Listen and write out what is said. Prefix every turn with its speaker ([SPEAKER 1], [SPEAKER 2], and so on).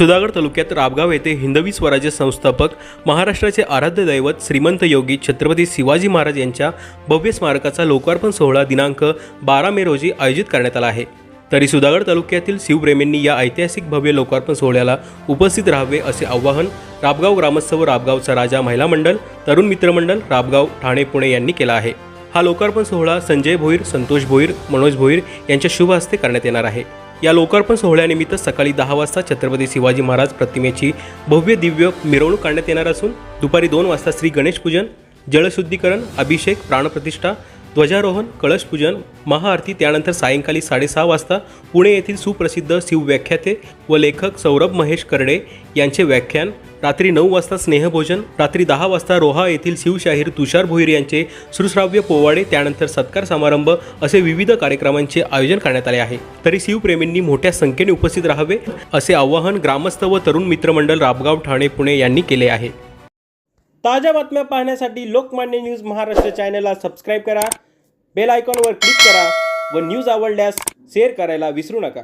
[SPEAKER 1] सुधागड तालुक्यात राबगाव येथे हिंदवी स्वराज्य संस्थापक महाराष्ट्राचे आराध्य दैवत श्रीमंत योगी छत्रपती शिवाजी महाराज यांच्या भव्य स्मारकाचा लोकार्पण सोहळा दिनांक 12 मे रोजी आयोजित करण्यात आला आहे। तरी सुधागड तालुक्यातील शिवप्रेमींनी या ऐतिहासिक भव्य लोकार्पण सोहळ्याला उपस्थित राहावे असे आवाहन राबगाव ग्रामस्थ व राबगावचा राजा महिला मंडळ, तरुण मित्र मंडळ राबगाव ठाणे पुणे यांनी केला आहे। हा लोकार्पण सोहळा संजय भोईर, संतोष भोईर, मनोज भोईर यांच्या शुभ हस्ते करण्यात येणार आहे। या लोकार्पण सोहळ्यानिमित्त सकाळी 10 वाजता छत्रपती शिवाजी महाराज प्रतिमेची भव्य दिव्य मिरवणूक काढण्यात येणार असून दुपारी 2 वाजता श्री गणेश पूजन, जलशुद्धीकरण, अभिषेक, प्राणप्रतिष्ठा, ध्वजारोहण, कळश पूजन, महाआरती, त्यानंतर सायंकाळी 6:30 वाजता पुणे येथील सुप्रसिद्ध शिवव्याख्याते व लेखक सौरभ महेश करडे यांचे व्याख्यान, रात्री 9 वाजता स्नेहभोजन, रात्री 10 वाजता रोहा येथील शिवशाहीर तुषार भोईर यांचे सुश्राव्य पोवाडे, त्यानंतर सत्कार समारंभ असे विविध कार्यक्रमांचे आयोजन करण्यात आले आहे। तरी शिवप्रेमींनी मोठ्या संख्येने उपस्थित राहावे असे आवाहन ग्रामस्थ व तरुण मित्रमंडळ राबगाव ठाणे पुणे यांनी केले आहे।
[SPEAKER 2] ताज्या बातम्या पाहण्यासाठी लोकमान्य न्यूज महाराष्ट्र चॅनलला सबस्क्राईब करा, बेल आयकॉनवर क्लिक करा व न्यूज आवडल्यास शेअर करायला विसरू नका।